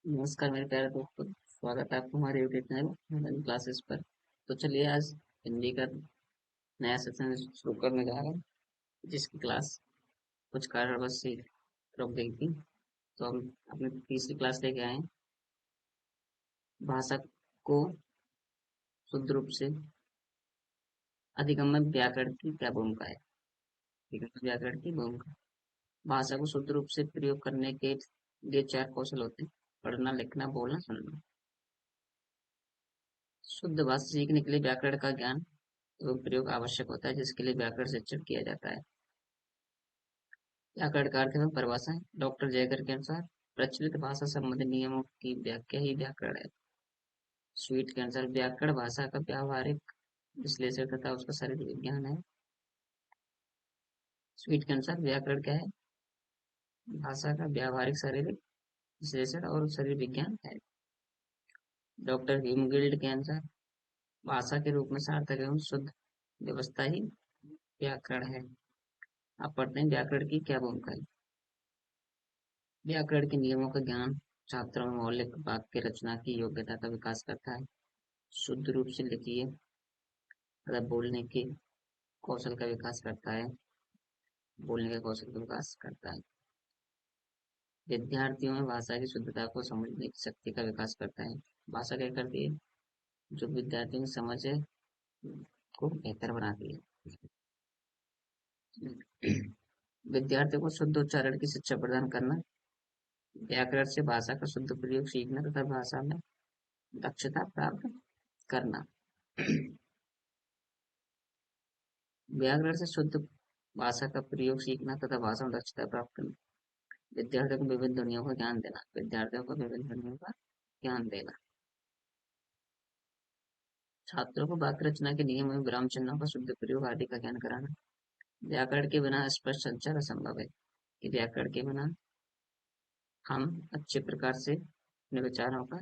नमस्कार मेरे प्यारे दोस्तों। स्वागत है आपको हमारे यूट्यूब चैनल ऑनलाइन क्लासेस पर। तो चलिए आज हिंदी का नया सेशन शुरू करने जा रहे हैं, जिसकी क्लास कुछ कारणवश से रुक गई थी। तो हम अपनी तीसरी क्लास लेके आए हैं। भाषा को शुद्ध रूप से अधिगम में व्याकरण की क्या भूमिका है। अधिगम में व्याकरण की भूमिका। भाषा को शुद्ध रूप से प्रयोग करने के लिए चार कौशल होते हैं: पढ़ना, लिखना, बोलना, सुनना। शुद्ध भाषा सीखने के लिए व्याकरण का ज्ञान एवं प्रयोग आवश्यक होता है, जिसके लिए व्याकरण शिक्षण किया जाता है। व्याकरण का अर्थ एवं परिभाषा है। डॉक्टर जयकर के अनुसार प्रचलित भाषा संबंधी नियमों की व्याख्या ही व्याकरण है। स्वीट के अनुसार व्याकरण भाषा का व्यावहारिक विश्लेषण तथा उसका शारीरिक विज्ञान है। स्वीट के अनुसार व्याकरण क्या है? भाषा का व्यावहारिक शारीरिक विश्लेषण और शरीर विज्ञान है। डॉक्टर ह्यूमगिल्ड के अनुसार भाषा के रूप में सार्थक एवं शुद्ध व्यवस्था ही व्याकरण है। आप पढ़ते हैं व्याकरण की क्या भूमिका है। व्याकरण के नियमों का ज्ञान छात्रों में मौलिक वाक्य रचना की योग्यता का विकास करता है। शुद्ध रूप से लिखिए तथा बोलने के कौशल का विकास करता है। बोलने के कौशल का विकास करता है। विद्यार्थियों में भाषा की शुद्धता को समझने की शक्ति का विकास करता है। भाषा क्या करती है? जो विद्यार्थियों की समझ है को बेहतर बनाती है। विद्यार्थियों को शुद्ध उच्चारण की शिक्षा प्रदान करना, व्याकरण से भाषा का शुद्ध प्रयोग सीखना तथा भाषा में दक्षता प्राप्त करना। व्याकरण से शुद्ध भाषा का प्रयोग सीखना तथा भाषा में दक्षता प्राप्त करना। विद्यार्थियों को विभिन्न ध्वनियों का ज्ञान देना। विद्यार्थियों को विभिन्न ध्वनियों का ज्ञान देना। छात्रों को वाक्य रचना के नियम एवं विराम चिन्हों का शुद्ध प्रयोग आदि का ज्ञान कराना। व्याकरण के बिना स्पष्ट संचार असंभव है। कि व्याकरण के बिना हम अच्छे प्रकार से अपने विचारों का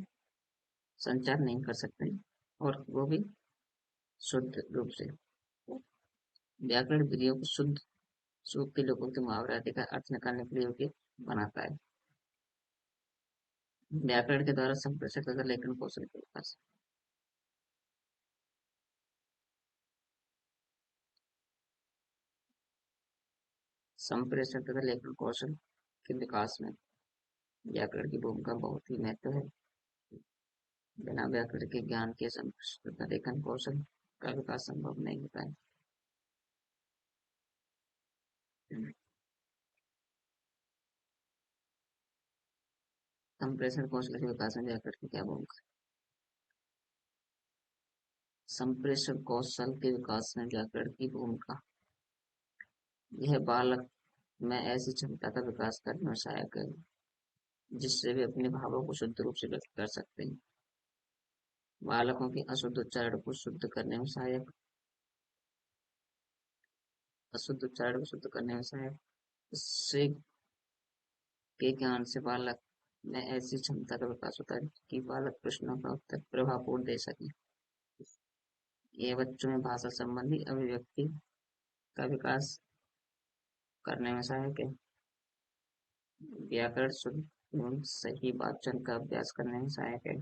संचार नहीं कर सकते, और वो भी शुद्ध रूप से। व्याकरण विधियों को शुद्ध सूक्ति, लोकोक्ति, मुहावरा आदि का अर्थ निकालने के लिए योग्य बनाता है। व्याकरण के द्वारा संप्रेषण तथा लेखन कौशल के विकास। संप्रेषण तथा लेखन कौशल के विकास में व्याकरण की भूमिका बहुत ही महत्व है। बिना व्याकरण के ज्ञान के संप्रेषण तथा लेखन कौशल का विकास संभव नहीं होता है। संप्रेषण कौशल के विकास में व्याकरण की क्या भूमिका? संप्रेषण कौशल के विकास में व्याकरण की भूमिका। यह बालक में ऐसी क्षमता का विकास करने में सहायक है, जिससे वे अपने भावों को शुद्ध रूप से व्यक्त कर सकते हैं। बालकों के अशुद्ध उच्चारण को शुद्ध करने में सहायक। अशुद्ध उच्चारण को शुद्ध करने में सहायक। इससे के ज्ञान से बालक में ऐसी क्षमता का विकास होता है कि बालक प्रश्नों का उत्तर प्रभावपूर्ण दे सके। यह बच्चों में भाषा संबंधी अभिव्यक्ति का विकास करने में सहायक है। व्याकरण शुद्ध एवं सही वाचन का अभ्यास करने में सहायक है।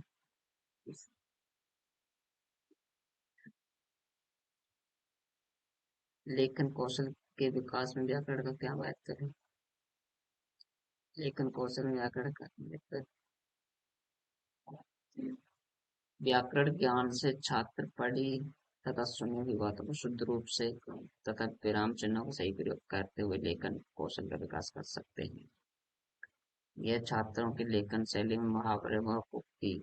लेखन कौशल के विकास में व्याकरण का क्या महत्व है? लेखन कौशल में व्याकरण का महत्व। व्याकरण ज्ञान से छात्र पढ़ी तथा सुनी हुई बातों को शुद्ध रूप से तथा विराम चिन्हों का सही प्रयोग करते हुए लेखन कौशल का विकास कर सकते हैं। यह छात्रों की लेखन शैली में मुहावरे व उक्ति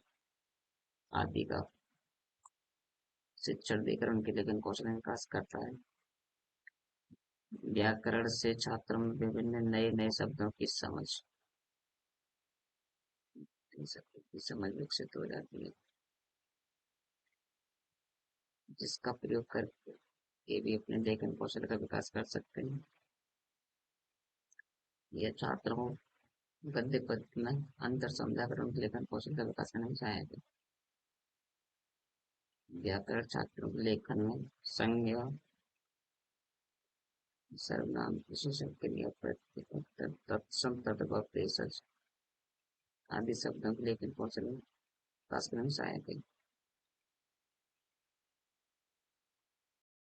आदि का शिक्षण देकर उनके लेखन कौशल में विकास करता है। व्याकरण से छात्रों में विभिन्न नए नए शब्दों की समझ विकसित हो जाती है, जिसका प्रयोग करके ये भी अपने लेखन कौशल का विकास कर सकते हैं। यह छात्रों को गद्य पद्य में अंतर समझाकर उनके लेखन कौशल का विकास करने में सहायक है। व्याकरण छात्रों के लेखन में संज्ञा, सर्वनाम, विशेषण, क्रिया, प्रत्यय, उत्तर, तत्सम, तद्भव, पेशज आदि शब्दों के लेखन कौशल में खासकर हम सहायक है।